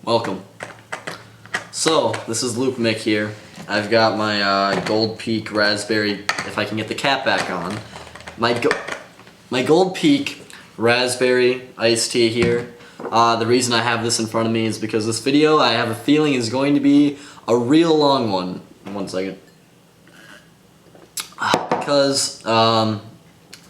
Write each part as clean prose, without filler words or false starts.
Welcome. So, this is lukemick here. I've got my Gold Peak Raspberry, if I can get the cap back on. My Gold Peak Raspberry iced tea here. The reason I have this in front of me is because this video, I have a feeling, is going to be a real long one. One second. Because,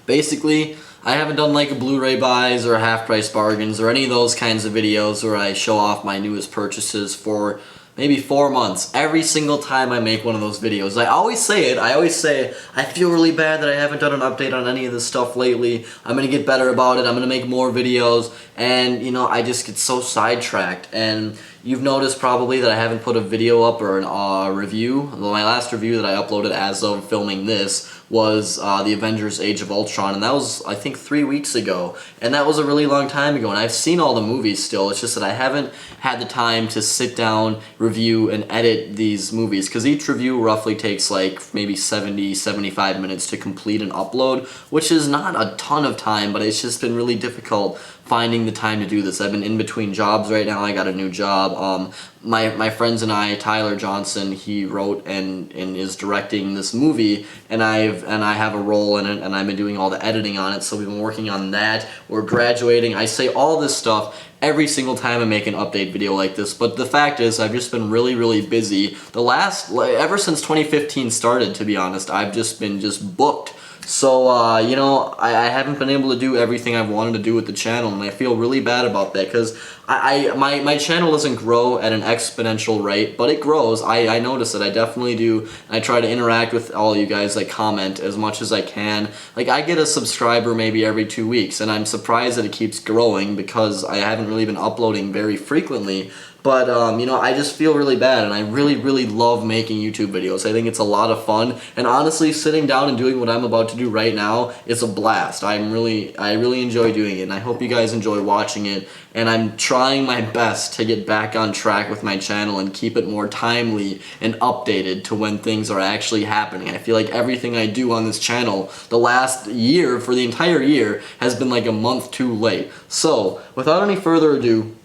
basically, I haven't done like a Blu-Ray buys or half-price bargains or any of those kinds of videos where I show off my newest purchases for maybe 4 months. Every single time I make one of those videos, I always say, I feel really bad that I haven't done an update on any of this stuff lately. I'm gonna get better about it, I'm gonna make more videos, and you know, I just get so sidetracked. And you've noticed probably that I haven't put a video up or a review. My last review that I uploaded as of filming this was the Avengers Age of Ultron, and that was, I think, 3 weeks ago. And that was a really long time ago, and I've seen all the movies still. It's just that I haven't had the time to sit down, review, and edit these movies, because each review roughly takes like maybe 70-75 minutes to complete and upload, which is not a ton of time, but it's just been really difficult finding the time to do this. I've been in between jobs right now. I got a new job. My friends and I, Tyler Johnson, he wrote and is directing this movie, and I have a role in it, and I've been doing all the editing on it, so we've been working on that. We're graduating. I say all this stuff every single time I make an update video like this, but the fact is I've just been really busy. Ever since 2015 started, to be honest, I've just been booked. So, you know, I haven't been able to do everything I've wanted to do with the channel, and I feel really bad about that, because my channel doesn't grow at an exponential rate, but it grows. I notice it, I definitely do, and I try to interact with all you guys, like comment as much as I can. Like, I get a subscriber maybe every 2 weeks, and I'm surprised that it keeps growing, because I haven't really been uploading very frequently. But, you know, I just feel really bad, and I really love making YouTube videos. I think it's a lot of fun, and honestly, sitting down and doing what I'm about to do right now is a blast. I really enjoy doing it, and I hope you guys enjoy watching it, and I'm trying my best to get back on track with my channel and keep it more timely and updated to when things are actually happening. I feel like everything I do on this channel the last year, for the entire year, has been like a month too late. So, without any further ado,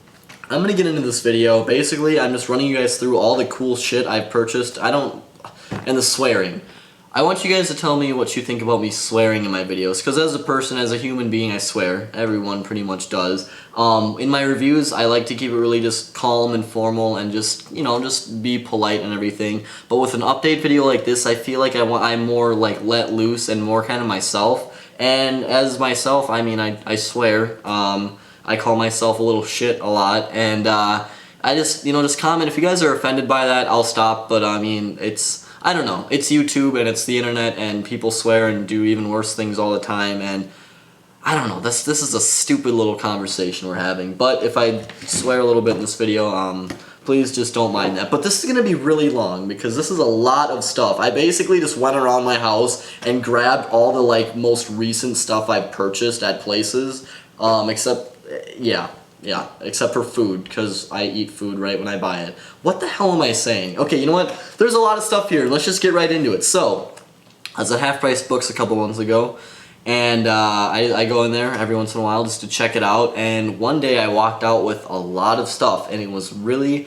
I'm gonna get into this video. Basically, I'm just running you guys through all the cool shit I've purchased. And the swearing. I want you guys to tell me what you think about me swearing in my videos, because as a person, as a human being, I swear. Everyone pretty much does. In my reviews, I like to keep it really just calm and formal and just, you know, just be polite and everything. But with an update video like this, I feel like I'm more like let loose and more kind of myself. And as myself, I mean, I swear. I call myself a little shit a lot, and I just, you know, just comment. If you guys are offended by that, I'll stop, but I mean, I don't know, it's YouTube and it's the internet, and people swear and do even worse things all the time, and I don't know, this is a stupid little conversation we're having. But if I swear a little bit in this video, please just don't mind that. But this is gonna be really long, because this is a lot of stuff. I basically just went around my house and grabbed all the like most recent stuff I've purchased at places, except for food, because I eat food right when I buy it. What the hell am I saying? Okay, you know what? There's a lot of stuff here. Let's just get right into it. So, I was at Half Price Books a couple months ago, and I go in there every once in a while just to check it out, and one day I walked out with a lot of stuff, and it was really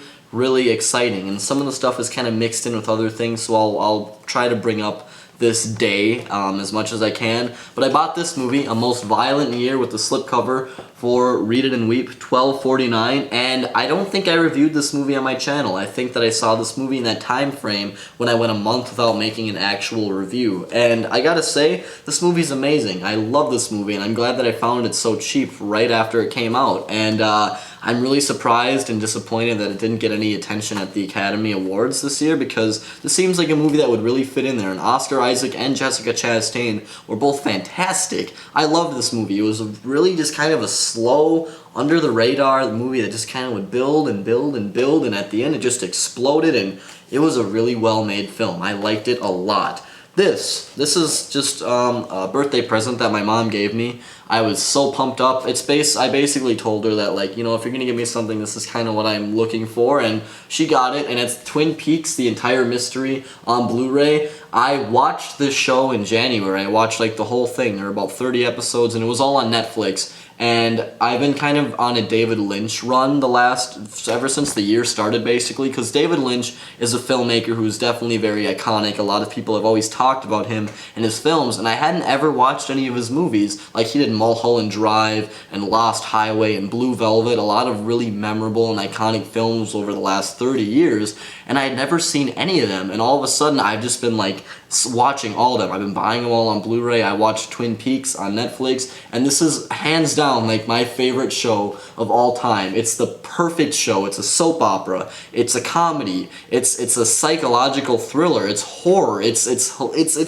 exciting, and some of the stuff is kind of mixed in with other things, so I'll try to bring up this day as much as I can. But I bought this movie, A Most Violent Year, with the slipcover for Read It and Weep, $12.49, and I don't think I reviewed this movie on my channel. I think that I saw this movie in that time frame when I went a month without making an actual review, and I gotta say, this movie's amazing. I love this movie, and I'm glad that I found it so cheap right after it came out, and I'm really surprised and disappointed that it didn't get any attention at the Academy Awards this year, because this seems like a movie that would really fit in there, and Oscar Isaac and Jessica Chastain were both fantastic. I loved this movie. It was really just kind of a slow, under the radar movie that just kind of would build and build and build, and at the end it just exploded, and it was a really well made film. I liked it a lot. This is just a birthday present that my mom gave me. I was so pumped up. I basically told her that, like, you know, if you're gonna give me something, this is kind of what I'm looking for, and she got it, and it's Twin Peaks, the entire mystery on Blu-ray. I watched this show in January. I watched like the whole thing. There were about 30 episodes, and it was all on Netflix. And I've been kind of on a David Lynch run ever since the year started, basically, because David Lynch is a filmmaker who's definitely very iconic. A lot of people have always talked about him and his films, and I hadn't ever watched any of his movies. Like, he did Mulholland Drive and Lost Highway and Blue Velvet, a lot of really memorable and iconic films over the last 30 years, and I had never seen any of them, and all of a sudden I've just been like watching all of them. I've been buying them all on Blu-ray. I watched Twin Peaks on Netflix, and this is hands down like my favorite show of all time. It's the perfect show. It's a soap opera. It's a comedy. It's a psychological thriller. It's horror. It's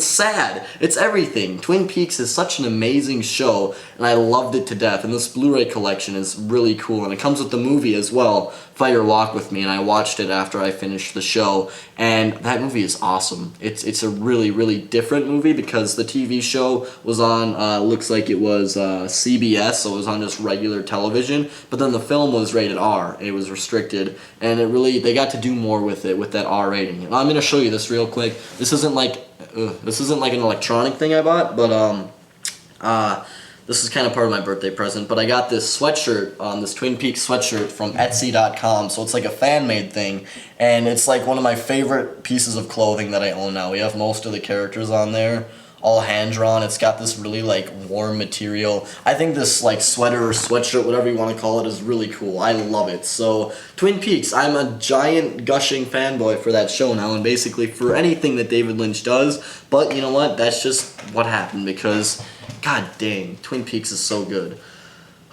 sad. It's everything. Twin Peaks is such an amazing show, and I loved it to death. And this Blu-ray collection is really cool, and it comes with the movie as well, Fire Walk With Me, and I watched it after I finished the show, and that movie is awesome. It's a really, really different movie because the TV show was on, looks like it was CBS, so it was on just regular television, but then the film was rated R. It was restricted, and they got to do more with it, with that R rating. And I'm going to show you this real quick. This isn't like an electronic thing I bought, but this is kind of part of my birthday present, but I got this sweatshirt, this Twin Peaks sweatshirt from Etsy.com, so it's like a fan-made thing, and it's like one of my favorite pieces of clothing that I own now. We have most of the characters on there, all hand-drawn. It's got this really, like, warm material. I think this, like, sweater or sweatshirt, whatever you want to call it, is really cool. I love it. So, Twin Peaks, I'm a giant, gushing fanboy for that show now, and basically for anything that David Lynch does, but you know what? That's just what happened, because god dang, Twin Peaks is so good.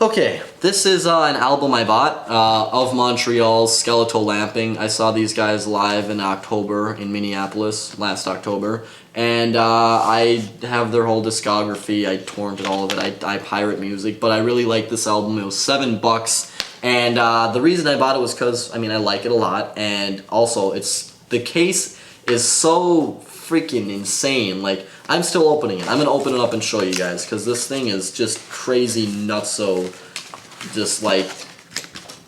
Okay, this is an album I bought of Montreal's Skeletal Lamping. I saw these guys live in October in Minneapolis, last October, and I have their whole discography. I torrented all of it. I pirate music, but I really like this album. It was $7, and the reason I bought it was because, I mean, I like it a lot, and also the case is so freaking insane. Like, I'm still opening it. I'm gonna open it up and show you guys, because this thing is just crazy nutso. Just like,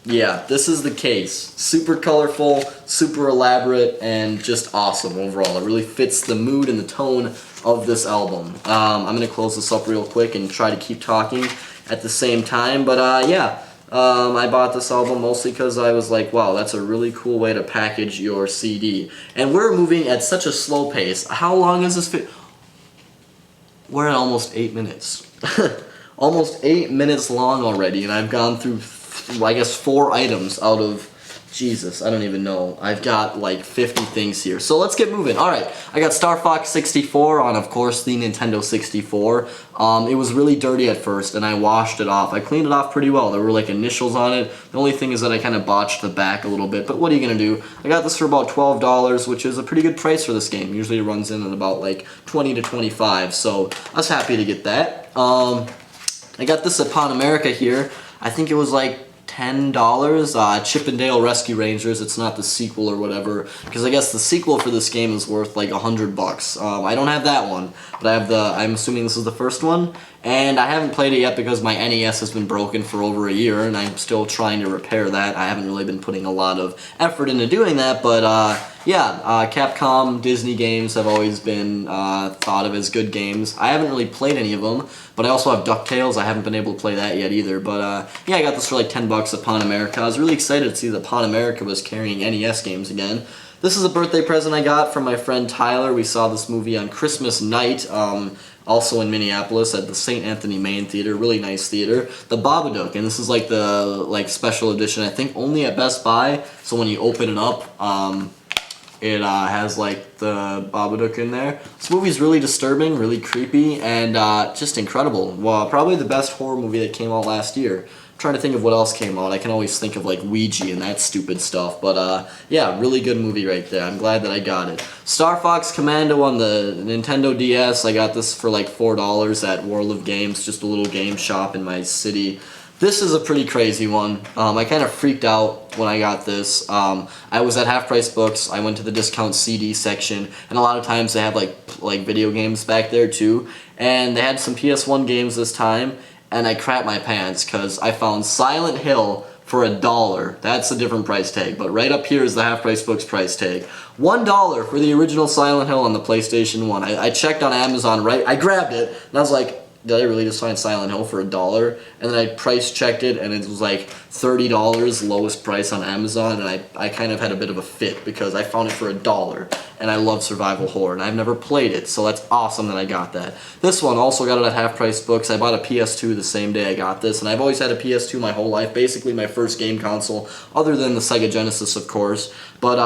yeah, this is the case. Super colorful, super elaborate, and just awesome overall. It really fits the mood and the tone of this album. I'm gonna close this up real quick and try to keep talking at the same time, but yeah. I bought this album mostly because I was like, wow, that's a really cool way to package your CD. And we're moving at such a slow pace. How long is this We're at almost 8 minutes. Almost 8 minutes long already, and I've gone through, I guess, 4 items out of, Jesus, I don't even know. I've got like 50 things here. So let's get moving. Alright, I got Star Fox 64 on, of course, the Nintendo 64. It was really dirty at first, and I washed it off. I cleaned it off pretty well. There were like initials on it. The only thing is that I kind of botched the back a little bit, but what are you going to do? I got this for about $12, which is a pretty good price for this game. Usually it runs in at about like 20 to 25, so I was happy to get that. I got this at Pan America here. I think it was like $10. Chip and Dale Rescue Rangers. It's not the sequel or whatever, because I guess the sequel for this game is worth like $100. I don't have that one, but I have I'm assuming this is the first one, and I haven't played it yet because my NES has been broken for over a year, and I'm still trying to repair that. I haven't really been putting a lot of effort into doing that, but yeah, Capcom, Disney games have always been thought of as good games. I haven't really played any of them, but I also have DuckTales. I haven't been able to play that yet either, but yeah, I got this for like $10 at Pan America. I was really excited to see that Pan America was carrying NES games again. This is a birthday present I got from my friend Tyler. We saw this movie on Christmas night, also in Minneapolis at the St. Anthony Main Theater, really nice theater. The Babadook, and this is like the special edition, I think only at Best Buy, so when you open it up, it has like the Babadook in there. This movie's really disturbing, really creepy, and just incredible. Well, probably the best horror movie that came out last year. I'm trying to think of what else came out. I can always think of like Ouija and that stupid stuff, but yeah, really good movie right there. I'm glad that I got it. Star Fox Commando on the Nintendo DS. I got this for like $4 at World of Games, just a little game shop in my city. This is a pretty crazy one. I kind of freaked out when I got this. I was at Half Price Books. I went to the discount CD section, and a lot of times they have like video games back there too. And they had some PS1 games this time, and I crap my pants because I found Silent Hill for $1. That's a different price tag, but right up here is the Half Price Books price tag. $1 for the original Silent Hill on the PlayStation 1. I checked on Amazon, right? I grabbed it, and I was like, did I really just find Silent Hill for $1? And then I price checked it, and it was like $30, lowest price on Amazon, and I kind of had a bit of a fit because I found it for $1, and I love survival horror, and I've never played it, so that's awesome that I got that. This one, also got it at Half Price Books. I bought a PS2 the same day I got this, and I've always had a PS2 my whole life, basically my first game console, other than the Sega Genesis, of course. But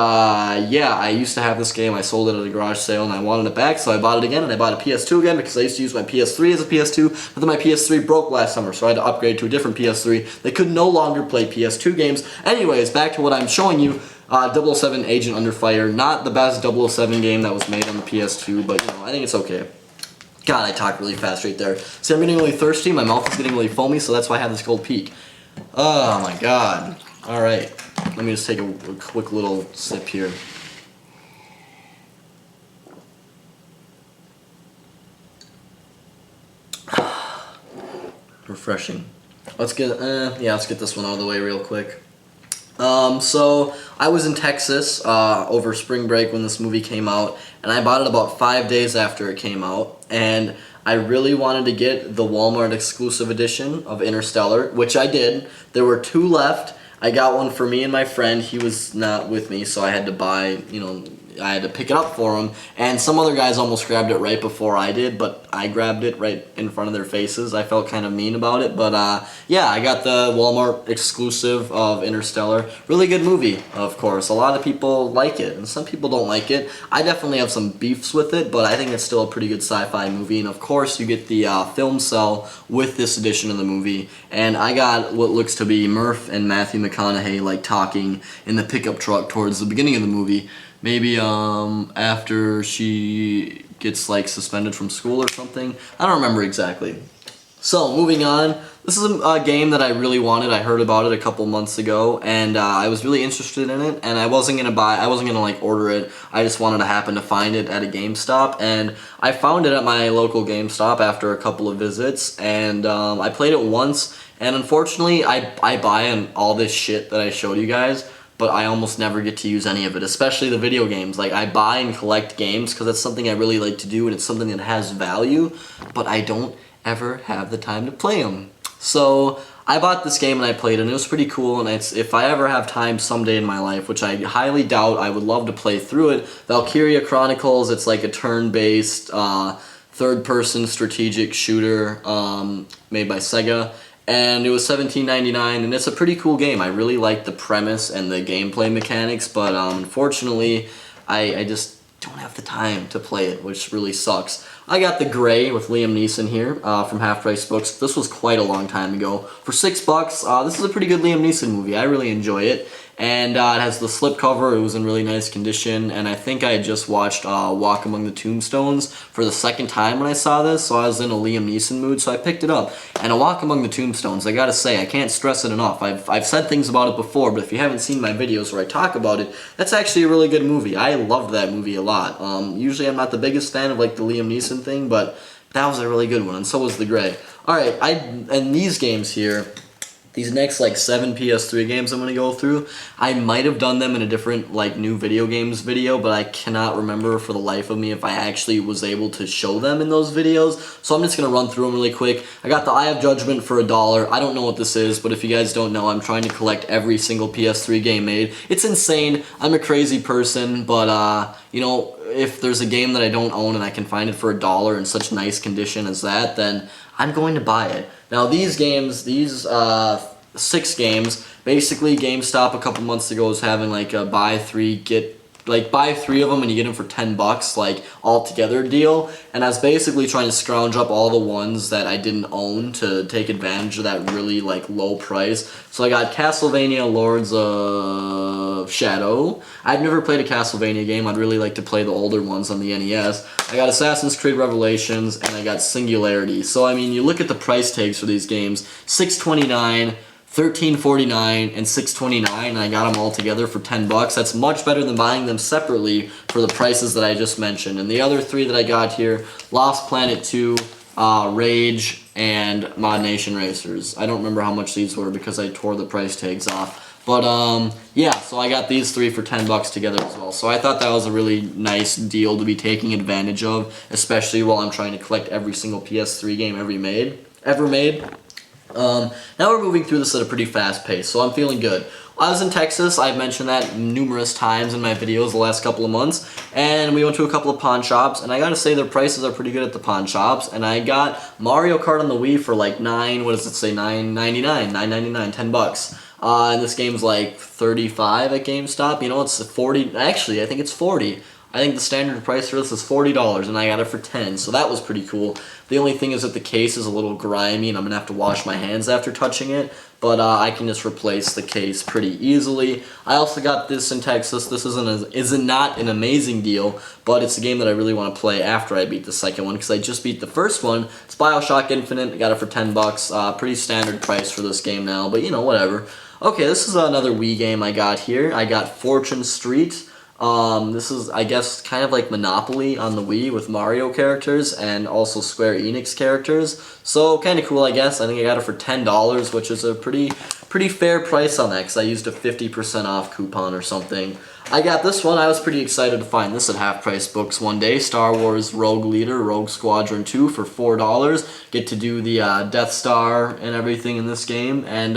yeah, I used to have this game. I sold it at a garage sale, and I wanted it back, so I bought it again, and I bought a PS2 again because I used to use my PS3 as a PS2, but then my PS3 broke last summer, so I had to upgrade to a different PS3. They could no longer play PS2 games. Anyways, back to what I'm showing you. 007 Agent Under Fire, not the best 007 game that was made on the PS2, but you know, I think it's okay. God, I talk really fast right there. See, I'm getting really thirsty, my mouth is getting really foamy, so that's why I have this cold peak. Oh my god. Alright, let me just take a quick little sip here. Refreshing. Let's get, let's get this one out of the way real quick. So I was in Texas over spring break when this movie came out, and I bought it about 5 days after it came out, and I really wanted to get the Walmart exclusive edition of Interstellar, which I did. There were 2 left. I got one for me and my friend. He was not with me, so I had to buy, you know, I had to pick it up for him, and some other guys almost grabbed it right before I did, but I grabbed it right in front of their faces. I felt kind of mean about it, but yeah, I got the Walmart exclusive of Interstellar. Really good movie, of course. A lot of people like it, and some people don't like it. I definitely have some beefs with it, but I think it's still a pretty good sci-fi movie, and of course you get the film cell with this edition of the movie, and I got what looks to be Murph and Matthew McConaughey like talking in the pickup truck towards the beginning of the movie. Maybe after she gets like suspended from school or something. I don't remember exactly. So moving on, this is a game that I really wanted. I heard about it a couple months ago, and I was really interested in it. And I wasn't gonna like order it. I just wanted to happen to find it at a GameStop, and I found it at my local GameStop after a couple of visits. And I played it once, and unfortunately, I buy all this shit that I showed you guys, but I almost never get to use any of it, especially the video games. Like, I buy and collect games because that's something I really like to do, and it's something that has value, but I don't ever have the time to play them. So I bought this game and I played it, and it was pretty cool, and if I ever have time someday in my life, which I highly doubt, I would love to play through it. Valkyria Chronicles, it's like a turn-based, third-person strategic shooter made by Sega. And it was $17.99, and it's a pretty cool game. I really like the premise and the gameplay mechanics, but unfortunately, I just don't have the time to play it, which really sucks. I got The Gray with Liam Neeson here from Half Price Books. This was quite a long time ago. For $6, this is a pretty good Liam Neeson movie. I really enjoy it. And it has the slipcover. It was in really nice condition, and I think I had just watched Walk Among the Tombstones for the second time when I saw this, so I was in a Liam Neeson mood, so I picked it up. And A Walk Among the Tombstones, I gotta say, I can't stress it enough. I've said things about it before, but if you haven't seen my videos where I talk about it, that's actually a really good movie. I loved that movie a lot. Usually I'm not the biggest fan of like the Liam Neeson thing, but that was a really good one, and so was The Gray. Alright, and these games here, these next like 7 PS3 games I'm going to go through, I might have done them in a different like new video games video, but I cannot remember for the life of me if I actually was able to show them in those videos, so I'm just going to run through them really quick. I got the Eye of Judgment for $1. I don't know what this is, but if you guys don't know, I'm trying to collect every single PS3 game made. It's insane. I'm a crazy person, but you know, if there's a game that I don't own and I can find it for $1 in such nice condition as that, then I'm going to buy it. Now these games, 6 games, basically GameStop a couple months ago was having like a buy 3 of them and you get them for $10, like all together deal, and I was basically trying to scrounge up all the ones that I didn't own to take advantage of that really like low price. So I got Castlevania Lords of Shadow. I've never played a Castlevania game. I'd really like to play the older ones on the NES. I got Assassin's Creed Revelations, and I got Singularity. So I mean, you look at the price tags for these games, $6.29, $13.49, and $6.29, and I got them all together for $10. That's much better than buying them separately for the prices that I just mentioned. And the other 3 that I got here, Lost Planet 2, Rage, and Mod Nation Racers. I don't remember how much these were because I tore the price tags off. But yeah, so I got these 3 for $10 together as well. So I thought that was a really nice deal to be taking advantage of, especially while I'm trying to collect every single PS3 game ever made. Now we're moving through this at a pretty fast pace, so I'm feeling good. I was in Texas. I've mentioned that numerous times in my videos the last couple of months, and we went to a couple of pawn shops, and I gotta say their prices are pretty good at the pawn shops, and I got Mario Kart on the Wii for like $9.99, $10. And this game's like $35 at GameStop. You know, it's 40. Actually, I think it's 40. I think the standard price for this is $40, and I got it for 10. So that was pretty cool. The only thing is that the case is a little grimy, and I'm gonna have to wash my hands after touching it. But I can just replace the case pretty easily. I also got this in Texas. This isn't not an amazing deal, but it's a game that I really want to play after I beat the second one because I just beat the first one. It's BioShock Infinite. I got it for $10. Pretty standard price for this game now, but you know, whatever. Okay, this is another Wii game I got here. I got Fortune Street. This is, I guess, kind of like Monopoly on the Wii with Mario characters and also Square Enix characters. So, kind of cool, I guess. I think I got it for $10, which is a pretty fair price on that because I used a 50% off coupon or something. I got this one. I was pretty excited to find this at Half Price Books one day. Star Wars Rogue Leader, Rogue Squadron 2 for $4. Get to do the Death Star and everything in this game. And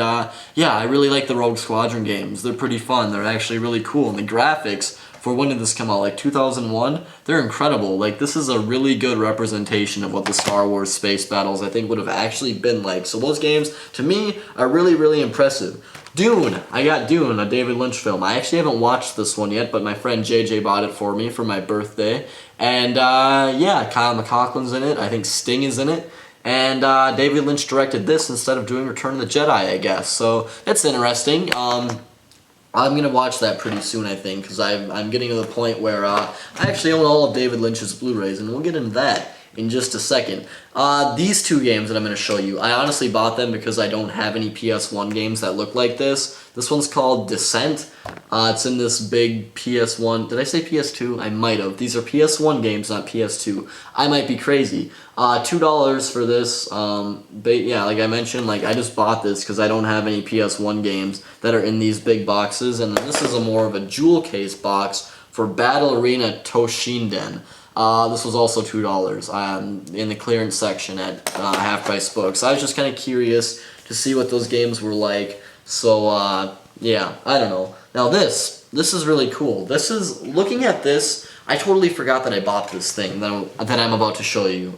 yeah, I really like the Rogue Squadron games. They're pretty fun. They're actually really cool. And the graphics, for when did this come out? Like 2001? They're incredible. Like, this is a really good representation of what the Star Wars space battles I think would have actually been like. So those games, to me, are really, really impressive. Dune. I got Dune, a David Lynch film. I actually haven't watched this one yet, but my friend JJ bought it for me for my birthday. And yeah, Kyle MacLachlan's in it. I think Sting is in it. And David Lynch directed this instead of doing Return of the Jedi, I guess. So that's interesting. I'm going to watch that pretty soon, I think, because I'm getting to the point where I actually own all of David Lynch's Blu-rays, and we'll get into that in just a second. These two games that I'm going to show you, I honestly bought them because I don't have any PS1 games that look like this. This one's called Descent. It's in this big PS1. Did I say PS2? I might have. These are PS1 games, not PS2. I might be crazy. $2 for this. Yeah, like I mentioned, like I just bought this because I don't have any PS1 games that are in these big boxes. And then this is a more of a jewel case box for Battle Arena Toshinden. This was also $2 in the clearance section at Half Price Books. I was just kind of curious to see what those games were like. So yeah, I don't know. Now this is really cool. Looking at this, I totally forgot that I bought this thing that I'm about to show you.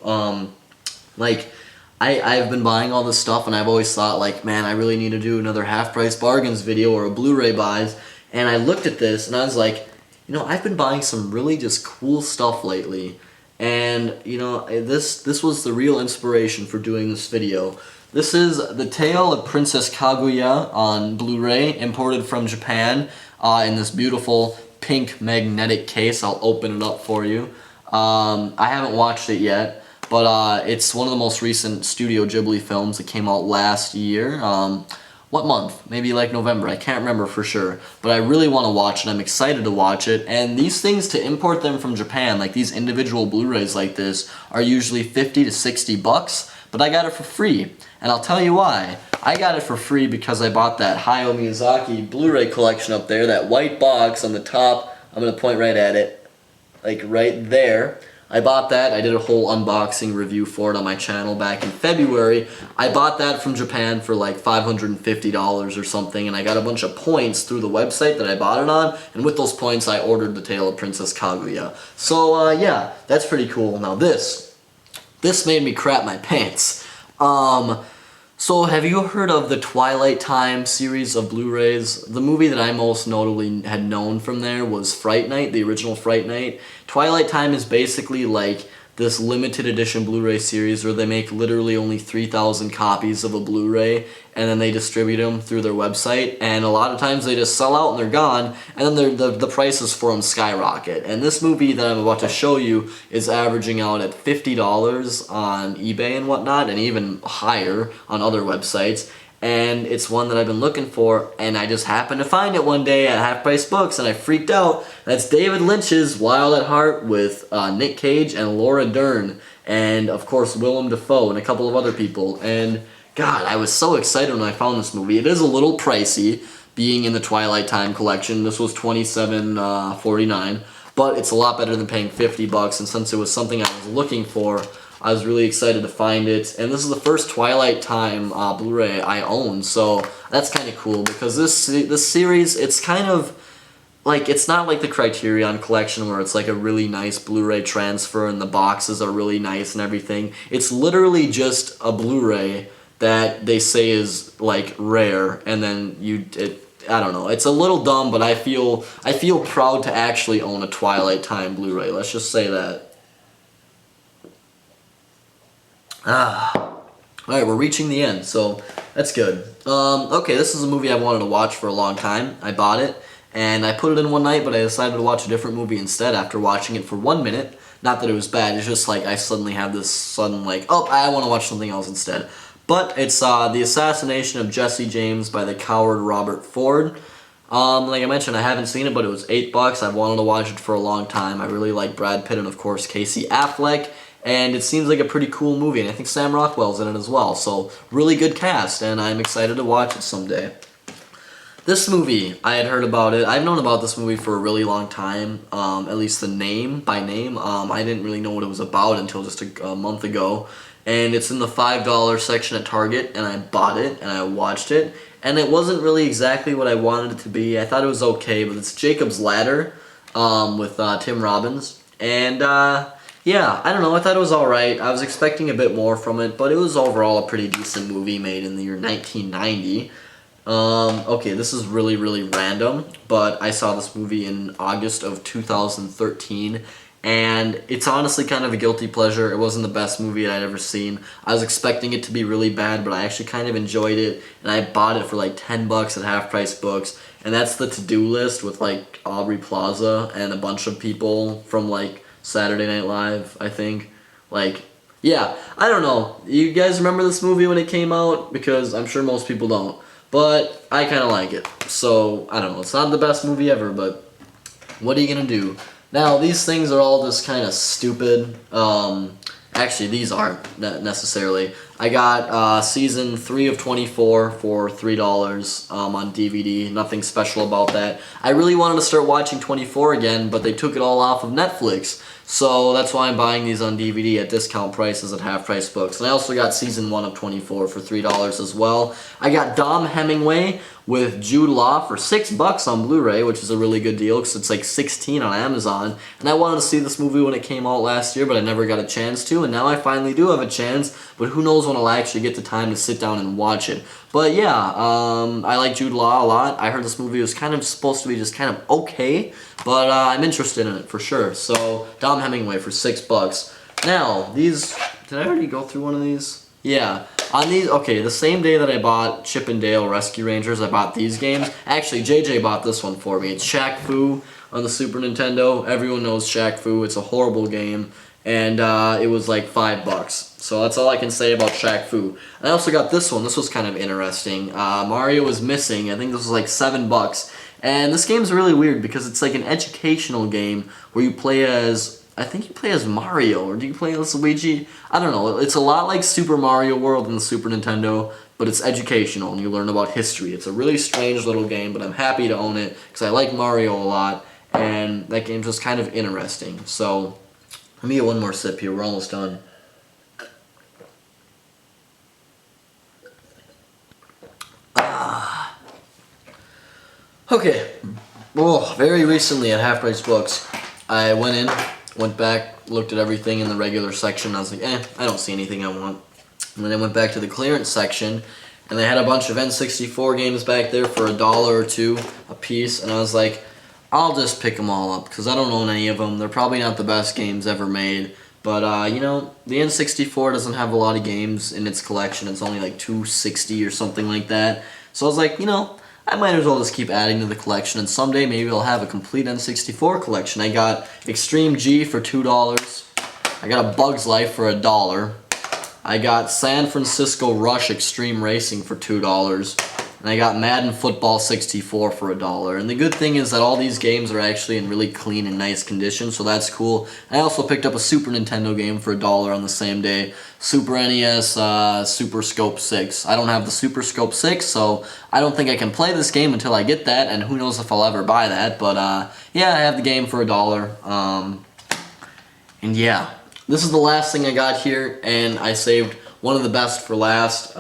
Like, I've been buying all this stuff, and I've always thought, like, man, I really need to do another Half Price Bargains video or a Blu-ray buys. And I looked at this, and I was like, you know, I've been buying some really just cool stuff lately. And, you know, this was the real inspiration for doing this video. This is The Tale of Princess Kaguya on Blu-ray, imported from Japan, in this beautiful pink magnetic case. I'll open it up for you. I haven't watched it yet, but it's one of the most recent Studio Ghibli films that came out last year. What month? Maybe like November. I can't remember for sure. But I really want to watch it. I'm excited to watch it. And these things, to import them from Japan, like these individual Blu-rays like this, are usually 50 to 60 bucks. But I got it for free. And I'll tell you why. I got it for free because I bought that Hayao Miyazaki Blu-ray collection up there, that white box on the top. I'm going to point right at it. Like right there. I bought that. I did a whole unboxing review for it on my channel back in February. I bought that from Japan for like $550 or something, and I got a bunch of points through the website that I bought it on, and with those points I ordered The Tale of Princess Kaguya. So yeah, that's pretty cool. Now this made me crap my pants. So have you heard of the Twilight Time series of Blu-rays? The movie that I most notably had known from there was Fright Night, the original Fright Night. Twilight Time is basically like this limited edition Blu-ray series where they make literally only 3,000 copies of a Blu-ray and then they distribute them through their website, and a lot of times they just sell out and they're gone, and then the prices for them skyrocket. And this movie that I'm about to show you is averaging out at $50 on eBay and whatnot, and even higher on other websites. And it's one that I've been looking for, and I just happened to find it one day at Half Price Books, and I freaked out. That's David Lynch's Wild at Heart with Nick Cage and Laura Dern. and of course Willem Dafoe and a couple of other people. And God, I was so excited when I found this movie. It is a little pricey, being in the Twilight Time collection. This was $27.49, but it's a lot better than paying $50. And since it was something I was looking for, I was really excited to find it. And this is the first Twilight Time Blu-ray I own, so that's kind of cool because this series, it's kind of like, it's not like the Criterion collection where it's like a really nice Blu-ray transfer and the boxes are really nice and everything. It's literally just a Blu-ray that they say is like rare, and then I don't know. It's a little dumb, but I feel proud to actually own a Twilight Time Blu-ray. Let's just say that. Alright, we're reaching the end, so that's good. Okay, this is a movie I've wanted to watch for a long time. I bought it, and I put it in one night, but I decided to watch a different movie instead after watching it for 1 minute. Not that it was bad, it's just like I suddenly have this sudden like, oh, I want to watch something else instead. But it's The Assassination of Jesse James by the coward Robert Ford. Like I mentioned, I haven't seen it, but it was $8. I've wanted to watch it for a long time. I really like Brad Pitt and, of course, Casey Affleck. And it seems like a pretty cool movie, and I think Sam Rockwell's in it as well. So, really good cast, and I'm excited to watch it someday. This movie, I had heard about it. I've known about this movie for a really long time, at least the name, by name. I didn't really know what it was about until just a month ago. And it's in the $5 section at Target, and I bought it, and I watched it. And it wasn't really exactly what I wanted it to be. I thought it was okay, but it's Jacob's Ladder with Tim Robbins. And, yeah, I don't know, I thought it was alright. I was expecting a bit more from it, but it was overall a pretty decent movie made in the year 1990. Okay, this is really, really random, but I saw this movie in August of 2013, and it's honestly kind of a guilty pleasure. It wasn't the best movie I'd ever seen. I was expecting it to be really bad, but I actually kind of enjoyed it, and I bought it for like $10 at Half Price Books, and that's The To-Do List with like Aubrey Plaza and a bunch of people from like Saturday Night Live, I think. Like, yeah, I don't know. You guys remember this movie when it came out? Because I'm sure most people don't. But I kind of like it. So, I don't know. It's not the best movie ever, but what are you going to do? Now, these things are all just kind of stupid. Actually, these aren't necessarily. I got season 3 of 24 for $3 on DVD. Nothing special about that. I really wanted to start watching 24 again, but they took it all off of Netflix. So that's why I'm buying these on DVD at discount prices at Half Price Books. And I also got season 1 of 24 for $3 as well. I got Dom Hemingway with Jude Law for $6 on Blu-ray, which is a really good deal because it's like $16 on Amazon. And I wanted to see this movie when it came out last year, but I never got a chance to. And now I finally do have a chance, but who knows when I'll actually get the time to sit down and watch it. But yeah, I like Jude Law a lot. I heard this movie was kind of supposed to be just kind of okay, but I'm interested in it for sure. So, Dom Hemingway for $6. Now, these, did I already go through one of these? Yeah. On these, okay, the same day that I bought Chip and Dale Rescue Rangers, I bought these games. Actually, JJ bought this one for me. It's Shaq Fu on the Super Nintendo. Everyone knows Shaq Fu. It's a horrible game. And it was like $5. So that's all I can say about Shaq Fu. And I also got this one. This was kind of interesting. Mario was missing. I think this was like $7. And this game's really weird because it's like an educational game where you play as, I think you play as Mario, or do you play as Luigi? I don't know. It's a lot like Super Mario World on the Super Nintendo, but it's educational and you learn about history. It's a really strange little game, but I'm happy to own it because I like Mario a lot, and that game's just kind of interesting. So, let me get one more sip here. We're almost done. Okay. Oh, very recently at Half Price Books, I went back, looked at everything in the regular section. I was like, I don't see anything I want. And then I went back to the clearance section, and they had a bunch of N64 games back there for $1 or $2 a piece. And I was like, I'll just pick them all up because I don't own any of them. They're probably not the best games ever made. But, you know, the N64 doesn't have a lot of games in its collection. It's only like 260 or something like that. So I was like, you know, I might as well just keep adding to the collection, and someday maybe I'll have a complete N64 collection. I got Extreme G for $2. I got a Bug's Life for $1. I got San Francisco Rush Extreme Racing for $2. and I got Madden Football 64 for $1. And the good thing is that all these games are actually in really clean and nice condition, so that's cool. I also picked up a Super Nintendo game for $1 on the same day. Super NES Super Scope 6. I don't have the Super Scope 6, so I don't think I can play this game until I get that, and who knows if I'll ever buy that, but yeah, I have the game for $1. And yeah, this is the last thing I got here, and I saved one of the best for last.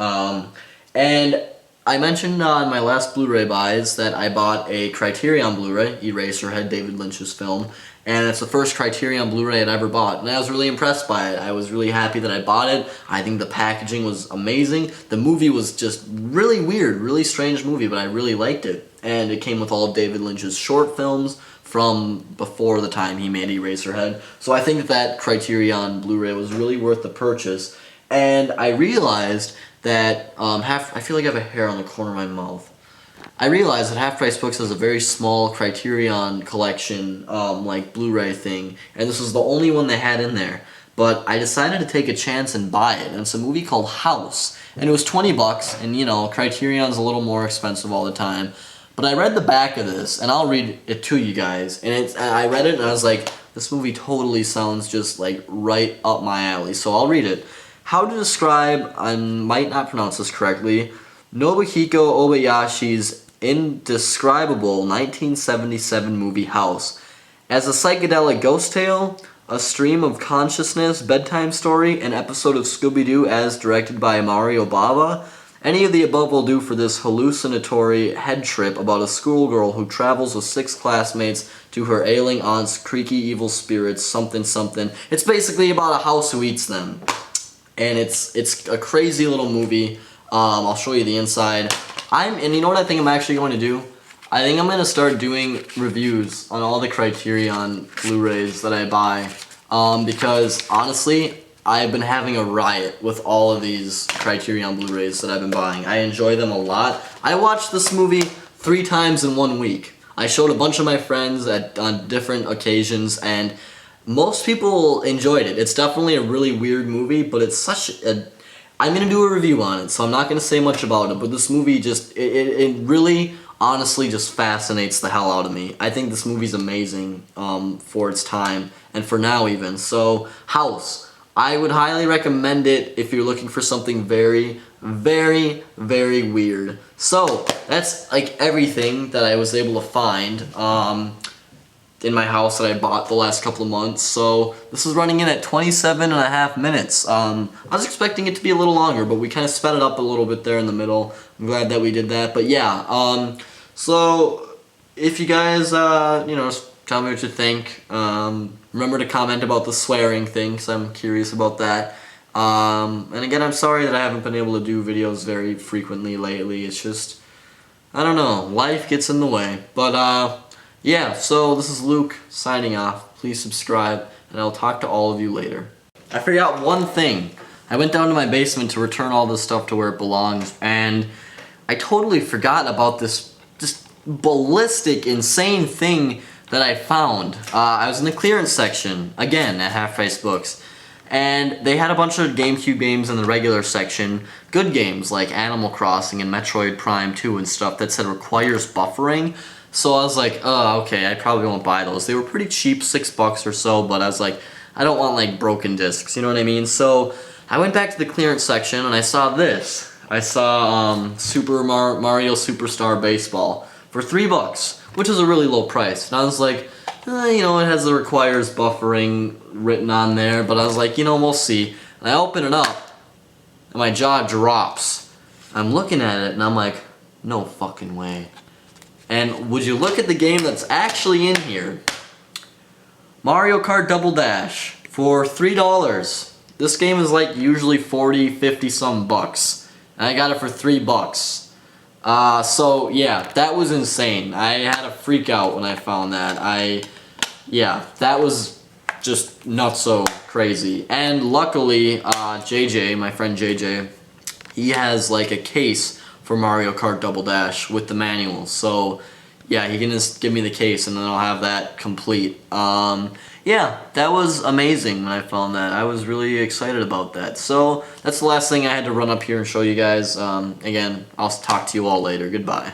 And I mentioned on my last Blu-ray buys that I bought a Criterion Blu-ray, Eraserhead, David Lynch's film, and it's the first Criterion Blu-ray I'd ever bought, and I was really impressed by it. I was really happy that I bought it. I think the packaging was amazing. The movie was just really weird, really strange movie, but I really liked it. And it came with all of David Lynch's short films from before the time he made Eraserhead. So I think that Criterion Blu-ray was really worth the purchase. And I realized that I feel like I have a hair on the corner of my mouth. I realized that Half Price Books has a very small Criterion collection, like Blu-ray thing, and this was the only one they had in there. But I decided to take a chance and buy it, and it's a movie called House, and it was $20, and you know, Criterion's a little more expensive all the time. But I read the back of this, and I'll read it to you guys, and I read it and I was like, this movie totally sounds just like right up my alley, so I'll read it. How to describe, I might not pronounce this correctly, Nobuhiko Obayashi's indescribable 1977 movie House. As a psychedelic ghost tale, a stream of consciousness, bedtime story, an episode of Scooby-Doo as directed by Mario Bava, any of the above will do for this hallucinatory head trip about a schoolgirl who travels with 6 classmates to her ailing aunt's creaky evil spirits, something something. It's basically about a house who eats them. And it's a crazy little movie. I'll show you the inside. And you know what I think I'm actually going to do? I think I'm going to start doing reviews on all the Criterion Blu-rays that I buy. Because honestly, I've been having a riot with all of these Criterion Blu-rays that I've been buying. I enjoy them a lot. I watched this movie 3 times in 1 week. I showed a bunch of my friends on different occasions, and most people enjoyed it. It's definitely a really weird movie, but it's such a... I'm going to do a review on it, so I'm not going to say much about it, but this movie just... It really, honestly, just fascinates the hell out of me. I think this movie's amazing for its time, and for now even. So, House. I would highly recommend it if you're looking for something very, very, very weird. So, that's like everything that I was able to find in my house that I bought the last couple of months. So this is running in at 27.5 minutes. I was expecting it to be a little longer, but we kind of sped it up a little bit there in the middle. I'm glad that we did that. But yeah, so if you guys, you know, tell me what you think. Remember to comment about the swearing thing, because I'm curious about that. And again, I'm sorry that I haven't been able to do videos very frequently lately. It's just, I don't know, life gets in the way. But yeah, so this is Luke signing off. Please subscribe, and I'll talk to all of you later. I forgot one thing. I went down to my basement to return all this stuff to where it belongs, and I totally forgot about this just ballistic, insane thing that I found. I was in the clearance section, again, at Half Price Books, and they had a bunch of GameCube games in the regular section, good games like Animal Crossing and Metroid Prime 2 and stuff that said requires buffering. So I was like, oh, okay, I probably won't buy those. They were pretty cheap, $6 or so, but I was like, I don't want like broken discs, you know what I mean? So I went back to the clearance section and I saw this. I saw Super Mario Superstar Baseball for $3, which is a really low price. And I was like, you know, it has the requires buffering written on there, but I was like, you know, we'll see. And I open it up, and my jaw drops. I'm looking at it, and I'm like, no fucking way. And would you look at the game that's actually in here? Mario Kart Double Dash for $3. This game is like usually 40, 50 some bucks. And I got it for $3. So yeah, that was insane. I had a freak out when I found that. Yeah, that was just not so crazy. And luckily, JJ, my friend JJ, he has like a case for Mario Kart Double Dash with the manual. So Yeah, he can just give me the case and then I'll have that complete. Yeah, that was amazing when I found that. I was really excited about that. So that's the last thing I had to run up here and show you guys. Again, I'll talk to you all later. Goodbye.